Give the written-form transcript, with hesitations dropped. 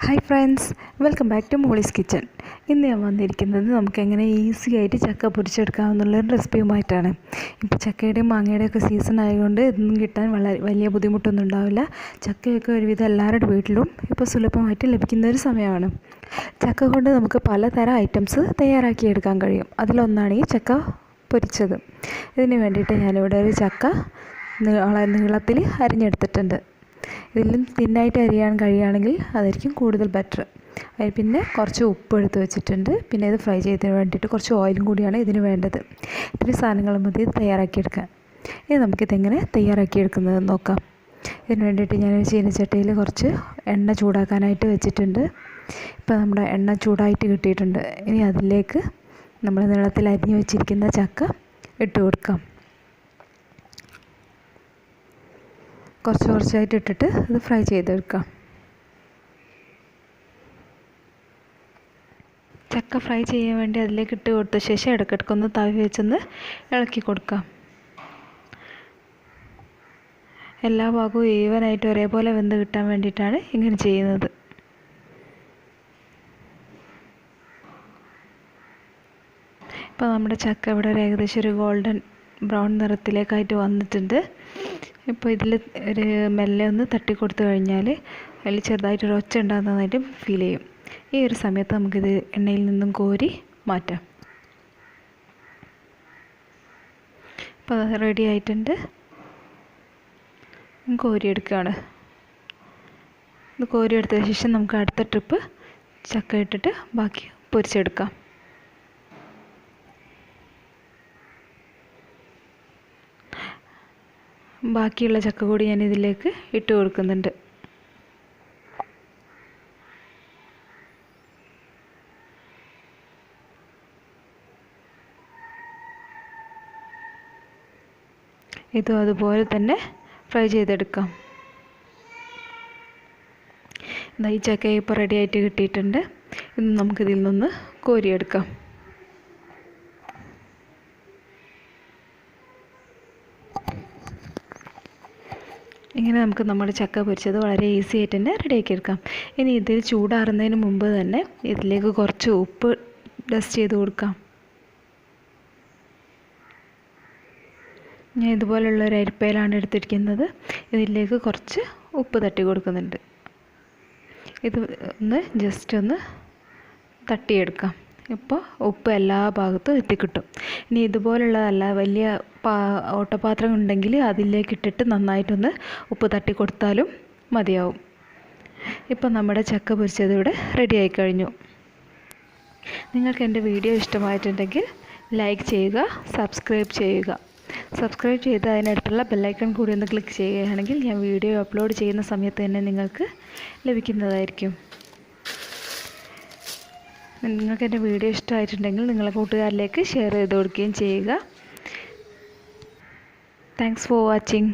Hi friends, welcome back to Molly's kitchen. ഇന്ന് ഞാൻ വന്നിരിക്കുന്നത് നമുക്ക് എങ്ങനെ ഈസി ആയിട്ട് ചക്ക പൊരിച്ചെടുക്കാമെന്നുള്ളൊരു റെസിപ്പിയുമായിട്ടാണ്. ഇപ്പോൾ ചക്കയുടെയും മാങ്ങയുടെയും ഒക്കെ സീസൺ ആയതുകൊണ്ട് ഇതൊന്നും കിട്ടാൻ വലിയ ബുദ്ധിമുട്ടൊന്നും ഉണ്ടാവില്ല. ചക്കയൊക്കെ ഒരുവിധം എല്ലാവരുടെ വീട്ടിലും ഇപ്പോൾ സുലഭമായിട്ട് ലഭിക്കുന്ന ഒരു സമയമാണ്. ചക്ക കൊണ്ട് നമുക്ക് പലതരം ഐറ്റംസ് തയ്യാറാക്കിയെടുക്കാൻ കഴിയും. അതിലൊന്നാണ് ഈ ചക്ക പൊരിച്ചത്. ഇതിന് വേണ്ടിയിട്ട് ഞാനിവിടെ ഒരു ചക്ക നീളത്തിൽ അരിഞ്ഞെടുത്തിട്ടുണ്ട്. ഇതിലും തിന്നായിട്ട് അരിയാൻ കഴിയുകയാണെങ്കിൽ അതായിരിക്കും കൂടുതൽ ബെറ്റർ. പിന്നെ കുറച്ച് ഉപ്പ് എടുത്ത് വെച്ചിട്ടുണ്ട്. പിന്നെ ഇത് ഫ്രൈ ചെയ്തതിന് വേണ്ടിയിട്ട് കുറച്ച് ഓയിലും കൂടിയാണ് ഇതിന് വേണ്ടത്. ഇത്രയും സാധനങ്ങൾ മതി ഇത് തയ്യാറാക്കിയെടുക്കാൻ. ഇനി നമുക്കിതെങ്ങനെ തയ്യാറാക്കിയെടുക്കുന്നതെന്ന് നോക്കാം. ഇതിന് വേണ്ടിയിട്ട് ഞാനൊരു ചീനച്ചട്ടിയിൽ കുറച്ച് എണ്ണ ചൂടാക്കാനായിട്ട് വെച്ചിട്ടുണ്ട്. ഇപ്പോൾ നമ്മുടെ എണ്ണ ചൂടായിട്ട് കിട്ടിയിട്ടുണ്ട്. ഇനി അതിലേക്ക് നമ്മൾ നീളത്തിൽ അരിഞ്ഞ് വെച്ചിരിക്കുന്ന ചക്ക ഇട്ട് കൊടുക്കാം. കുറച്ചായിട്ട് ഇട്ടിട്ട് ഇത് ഫ്രൈ ചെയ്തെടുക്കാം. ചക്ക ഫ്രൈ ചെയ്യാൻ വേണ്ടി അതിലേക്ക് ഇട്ട് കൊടുത്ത ശേഷം ഇടയ്ക്കിടയ്ക്കൊന്ന് തവി വെച്ചൊന്ന് ഇളക്കി കൊടുക്കാം. എല്ലാ ഭാഗവും ഈവനായിട്ട് ഒരേപോലെ വെന്ത് കിട്ടാൻ വേണ്ടിയിട്ടാണ് ഇങ്ങനെ ചെയ്യുന്നത്. ഇപ്പോൾ നമ്മുടെ ചക്ക ഇവിടെ ഏകദേശം ഒരു ഗോൾഡൻ ബ്രൗൺ നിറത്തിലേക്കായിട്ട് വന്നിട്ടുണ്ട്. ഇപ്പോൾ ഇതിൽ ഒരു മെല്ലെ ഒന്ന് തട്ടി കൊടുത്തു കഴിഞ്ഞാൽ അതിൽ ചെറുതായിട്ടൊരു ഒച്ച ഉണ്ടാകുന്നതായിട്ട് ഫീൽ ചെയ്യും. ഈ ഒരു സമയത്ത് നമുക്കിത് എണ്ണയിൽ നിന്നും കോരി മാറ്റാം. ഇപ്പോൾ അത് റെഡി ആയിട്ടുണ്ട്. കോരിയെടുക്കുകയാണ്. ഇത് കോരിയെടുത്ത ശേഷം നമുക്ക് അടുത്ത ട്രിപ്പ് ചക്ക ഇട്ടിട്ട് ബാക്കി പൊരിച്ചെടുക്കാം. ബാക്കിയുള്ള ചക്ക കൂടി ഞാൻ ഇതിലേക്ക് ഇട്ട് കൊടുക്കുന്നുണ്ട്. ഇതും അതുപോലെ തന്നെ ഫ്രൈ ചെയ്തെടുക്കാം. ഈ ചക്ക ഇപ്പോൾ റെഡി ആയിട്ട് കിട്ടിയിട്ടുണ്ട്. ഇന്ന് നമുക്കിതിൽ നിന്ന് കോരിയെടുക്കാം. ഇങ്ങനെ നമുക്ക് നമ്മുടെ ചക്ക പൊരിച്ചത് വളരെ ഈസി ആയിട്ട് തന്നെ റെഡിയാക്കി എടുക്കാം. ഇനി ഇതിൽ ചൂടാറുന്നതിന് മുമ്പ് തന്നെ ഇതിലേക്ക് കുറച്ച് ഉപ്പ് ഡസ്റ്റ് ചെയ്ത് കൊടുക്കാം. ഞാൻ ഇതുപോലുള്ളൊരു അരിപ്പയിലാണ് എടുത്തിരിക്കുന്നത്. ഇതിലേക്ക് കുറച്ച് ഉപ്പ് തട്ടി കൊടുക്കുന്നുണ്ട്. ഇത് ജസ്റ്റ് ഒന്ന് തട്ടിയെടുക്കാം. ഇപ്പോൾ ഉപ്പ് എല്ലാ ഭാഗത്തും എത്തിക്കിട്ടും. ഇനി ഇതുപോലുള്ളതല്ല, വലിയ ഓട്ടപാത്രം ഉണ്ടെങ്കിൽ അതിലേക്ക് ഇട്ടിട്ട് നന്നായിട്ടൊന്ന് ഉപ്പ് തട്ടി കൊടുത്താലും മതിയാവും. ഇപ്പം നമ്മുടെ ചക്ക പൊരിച്ചത് ഇവിടെ റെഡി ആയി കഴിഞ്ഞു. നിങ്ങൾക്ക് എൻ്റെ വീഡിയോ ഇഷ്ടമായിട്ടുണ്ടെങ്കിൽ ലൈക്ക് ചെയ്യുക, സബ്സ്ക്രൈബ് ചെയ്യുക. സബ്സ്ക്രൈബ് ചെയ്ത് അതിനടുത്തുള്ള ബെല്ലൈക്കൺ കൂടി ഒന്ന് ക്ലിക്ക് ചെയ്യുകയാണെങ്കിൽ ഞാൻ വീഡിയോ അപ്ലോഡ് ചെയ്യുന്ന സമയത്ത് തന്നെ നിങ്ങൾക്ക് ലഭിക്കുന്നതായിരിക്കും. നിങ്ങൾക്ക് എൻ്റെ വീഡിയോ ഇഷ്ടമായിട്ടുണ്ടെങ്കിൽ നിങ്ങളുടെ കൂട്ടുകാരിലേക്ക് ഷെയർ ചെയ്ത് കൊടുക്കുകയും ചെയ്യുക. Thanks for watching.